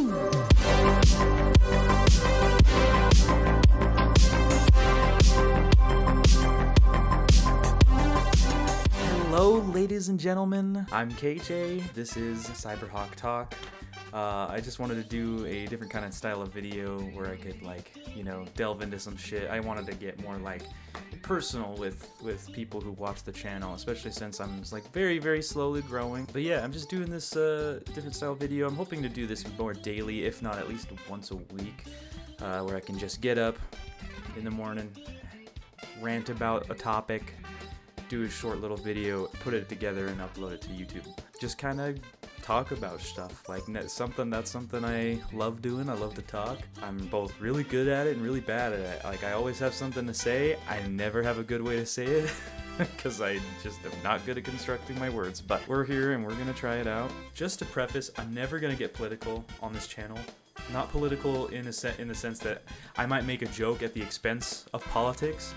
Hello, ladies and gentlemen. I'm KJ. This is CyberHawk Talk. I just wanted to do a different kind of style of video where I could, delve into some shit. I wanted to get more, personal with people who watch the channel, especially since I'm, very, very slowly growing. But yeah, I'm just doing this different style video. I'm hoping to do this more daily, if not at least once a week, where I can just get up in the morning, rant about a topic, do a short little video, put it together, and upload it to YouTube. Just kind of talk about stuff, that's something I love doing. I love to talk. I'm both really good at it and really bad at it. I always have something to say. I never have a good way to say it because I just am not good at constructing my words, but we're here and we're gonna try it out. Just to preface, I'm never gonna get political on this channel. Not political in the sense that I might make a joke at the expense of politics,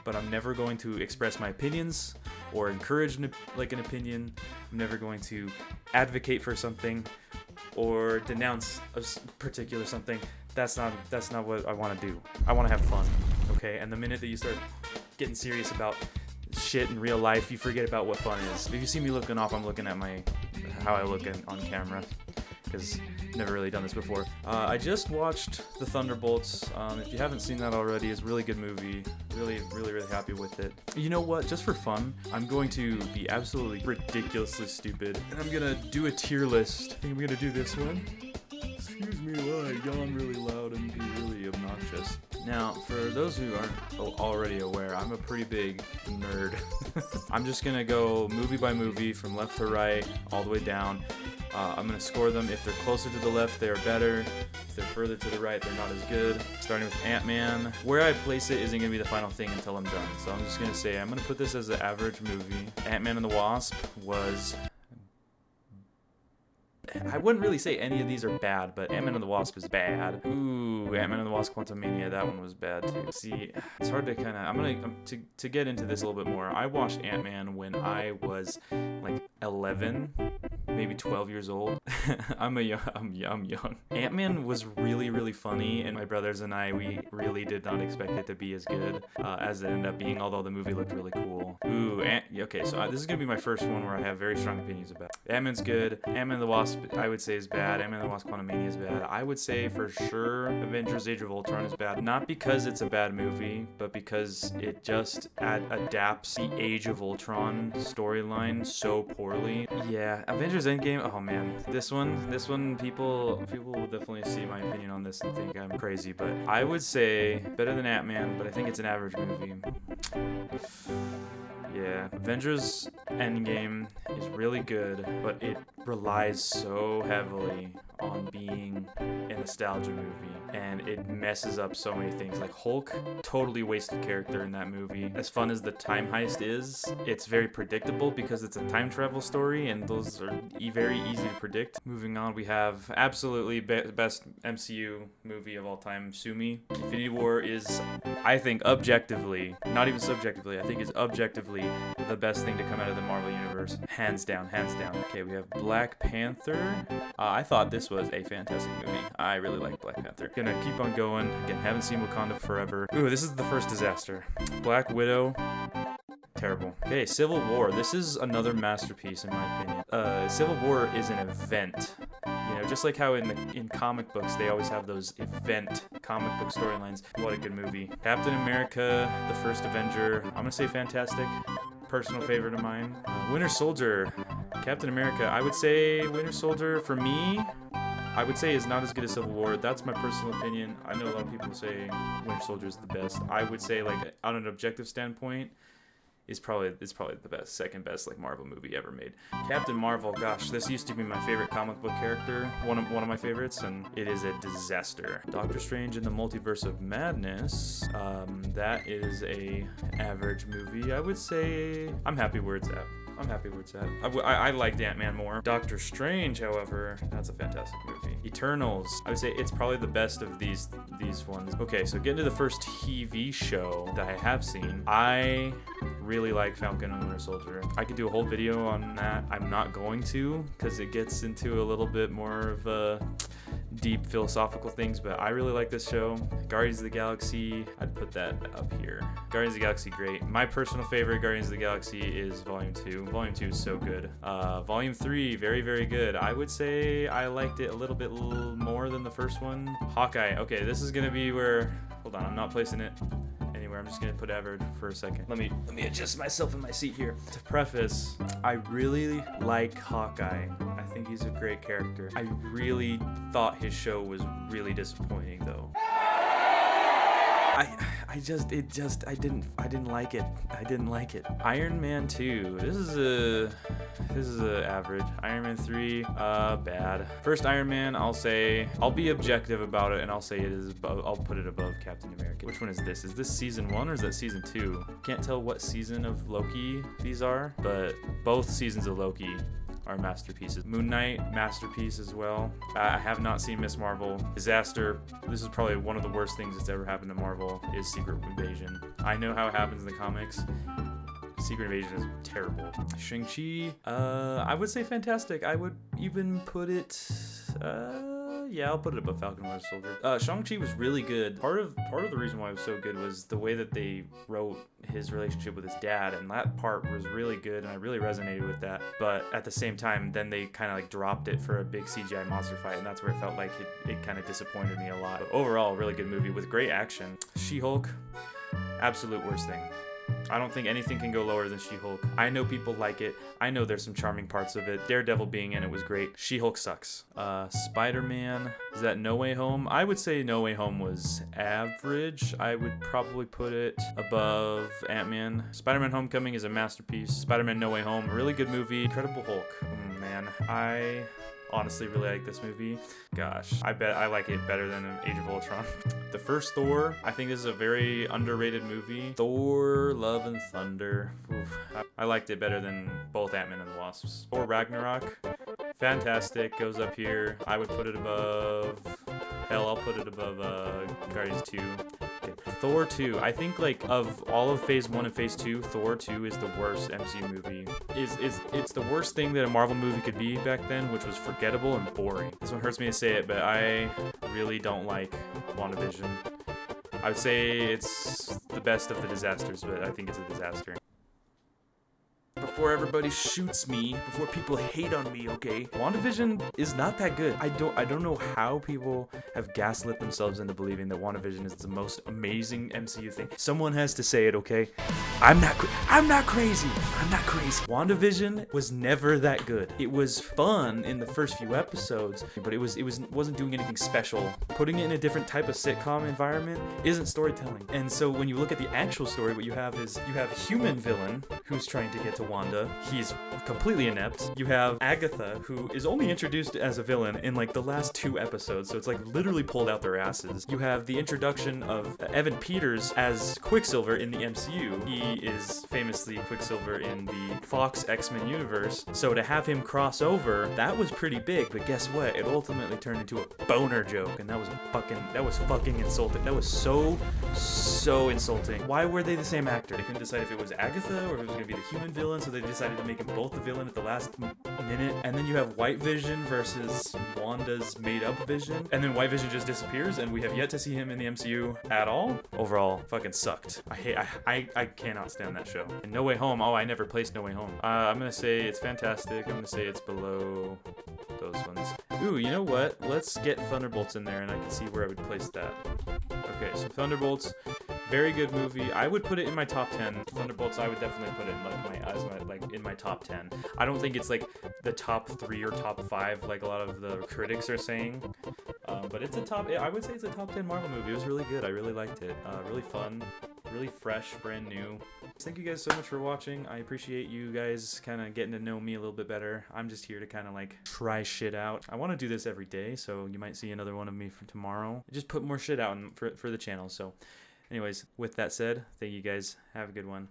but I'm never going to express my opinions or encourage an opinion. I'm never going to advocate for something or denounce a particular something. That's not what I want to do. I want to have fun, okay? And the minute that you start getting serious about shit in real life, you forget about what fun is. If you see me looking off, I'm looking at how I look on camera, because I've never really done this before. I just watched The Thunderbolts. If you haven't seen that already, it's a really good movie. Really, really, really happy with it. You know what? Just for fun, I'm going to be absolutely ridiculously stupid, and I'm gonna do a tier list. I think I'm gonna do this one. Excuse me while I yawn really loud and be really obnoxious. Now, for those who aren't already aware, I'm a pretty big nerd. I'm just gonna go movie by movie from left to right, all the way down. I'm going to score them. If they're closer to the left, they are better. If they're further to the right, they're not as good. Starting with Ant-Man. Where I place it isn't going to be the final thing until I'm done. So I'm just going to say I'm going to put this as an average movie. Ant-Man and the Wasp was... I wouldn't really say any of these are bad, but Ant-Man and the Wasp is bad. Ooh, Ant-Man and the Wasp Quantumania, that one was bad too. See, it's hard to kind of... to get into this a little bit more, I watched Ant-Man when I was 11, maybe 12 years old. I'm young. Ant-Man was really, really funny, and my brothers and I, we really did not expect it to be as good as it ended up being, although the movie looked really cool. Ooh, okay, so this is going to be my first one where I have very strong opinions about. Ant-Man's good. Ant-Man and the Wasp, I would say, is bad. Ant-Man and the Wasp Quantumania is bad. I would say for sure Avengers Age of Ultron is bad. Not because it's a bad movie, but because it just adapts the Age of Ultron storyline so poorly. Yeah, Avengers Endgame, oh man, this one, people will definitely see my opinion on this and think I'm crazy, but I would say better than Ant-Man, but I think it's an average movie. Yeah, Avengers Endgame is really good, but it relies so heavily on being a nostalgia movie, and it messes up so many things. Hulk, totally wasted character in that movie. As fun as the time heist is, it's very predictable because it's a time travel story, and those are very easy to predict. Moving on, we have absolutely best MCU movie of all time, Sue Me. Infinity War is, I think, objectively, not even subjectively, I think is objectively the best thing to come out of the Marvel Universe. Hands down, hands down. Okay, we have Black Panther. I thought this was a fantastic movie. I really like Black Panther. Gonna keep on going. Again, haven't seen Wakanda Forever. Ooh, this is the first disaster. Black Widow. Terrible. Okay, Civil War. This is another masterpiece in my opinion. Civil War is an event. Just like how in comic books they always have those event comic book storylines. What a good movie. Captain America, the First Avenger. I'm gonna say fantastic. Personal favorite of mine. Winter Soldier. Captain America. I would say Winter Soldier, for me, I would say is not as good as Civil War. That's my personal opinion. I know a lot of people say Winter Soldier is the best. I would say, on an objective standpoint, it's probably the best, second best Marvel movie ever made. Captain Marvel, gosh, this used to be my favorite comic book character, one of my favorites, and it is a disaster. Doctor Strange in the Multiverse of Madness, that is a average movie. I would say I'm happy where it's at. I liked Ant-Man more. Doctor Strange, however, that's a fantastic movie. Eternals, I would say it's probably the best of these ones. Okay, so getting to the first TV show that I have seen, I really like Falcon and Winter Soldier. I could do a whole video on that. I'm not going to, because it gets into a little bit more of a deep philosophical things, but I really like this show. Guardians of the Galaxy, I'd put that up here. Guardians of the Galaxy, great. My personal favorite Guardians of the Galaxy is Volume 2. Volume 2 is so good. Volume 3, very, very good. I would say I liked it a little bit more than the first one. Hawkeye, okay, this is gonna be where, hold on, I'm not placing it anywhere. I'm just gonna put average for a second. Let me adjust myself in my seat here. To preface, I really like Hawkeye. I think he's a great character. I really thought his show was really disappointing though. I didn't like it. I didn't like it. Iron Man 2. This is a average. Iron Man 3, bad. First Iron Man, I'll be objective about it and I'll say it is I'll put it above Captain America. Which one is this? Is this season 1 or is that season 2? Can't tell what season of Loki these are, but both seasons of Loki are masterpieces. Moon Knight, masterpiece as well. I have not seen Miss Marvel. Disaster. This is probably one of the worst things that's ever happened to Marvel is Secret Invasion. I know how it happens in the comics. Secret Invasion is terrible. Shang-Chi, I would say fantastic. I would even put it, yeah, I'll put it above Falcon and Winter Soldier. Shang-Chi was really good. Part of the reason why it was so good was the way that they wrote his relationship with his dad, and that part was really good, and I really resonated with that. But at the same time, then they kind of like dropped it for a big CGI monster fight, and that's where it felt like it kind of disappointed me a lot. But overall, really good movie with great action. She-Hulk, absolute worst thing. I don't think anything can go lower than She-Hulk. I know people like it. I know there's some charming parts of it. Daredevil being in it was great. She-Hulk sucks. Spider-Man, is that No Way Home? I would say No Way Home was average. I would probably put it above Ant-Man. Spider-Man Homecoming is a masterpiece. Spider-Man No Way Home, really good movie. Incredible Hulk, man. I honestly really like this movie. Gosh, I bet I like it better than Age of Ultron. The first Thor, I think this is a very underrated movie. Thor, Love and Thunder. Oof. I liked it better than both Ant-Man and the Wasps. Thor Ragnarok, fantastic, goes up here. I would put it above, hell, I'll put it above Guardians 2. Thor 2, I think like of all of Phase 1 and Phase 2, Thor 2 is the worst MCU movie. It's the worst thing that a Marvel movie could be back then, which was forgettable and boring. This one hurts me to say it, but I really don't like WandaVision. I would say it's the best of the disasters, but I think it's a disaster. Before everybody shoots me, before people hate on me, okay? WandaVision is not that good. I don't know how people have gaslit themselves into believing that WandaVision is the most amazing MCU thing. Someone has to say it, okay? I'm not crazy. I'm not crazy. WandaVision was never that good. It was fun in the first few episodes, but it wasn't doing anything special. Putting it in a different type of sitcom environment isn't storytelling. And so when you look at the actual story, what you have is you have a human villain who's trying to get to Wanda. He's completely inept. You have Agatha, who is only introduced as a villain in like the last 2 episodes, so it's like literally pulled out their asses. You have the introduction of Evan Peters as Quicksilver in the MCU. He is famously Quicksilver in the Fox X-Men universe, so to have him cross over, that was pretty big, but guess what? It ultimately turned into a boner joke, and that was fucking insulting. That was so insulting. Why were they the same actor? They couldn't decide if it was Agatha or if it was gonna be the human villain, so they decided to make him both the villain at the last minute. And then you have White Vision versus Wanda's made-up Vision, and then White Vision just disappears, and we have yet to see him in the MCU at all. Overall, fucking sucked. I cannot stand that show. And No Way Home, oh, I never placed No Way Home. I'm gonna say it's fantastic. I'm gonna say it's below those ones. Ooh, you know what? Let's get Thunderbolts in there, and I can see where I would place that. Okay, so Thunderbolts, very good movie. I would put it in my top 10. Thunderbolts, I would definitely put it in in my top 10. I don't think it's like the top 3 or top 5 like a lot of the critics are saying, but it's a top. I would say it's a top 10 Marvel movie. It was really good. I really liked it. Really fun, really fresh, brand new. Thank you guys so much for watching. I appreciate you guys kind of getting to know me a little bit better. I'm just here to kind of like try shit out. I want to do this every day, so you might see another one of me for tomorrow. Just put more shit out for the channel. So anyways, with that said, thank you guys. Have a good one.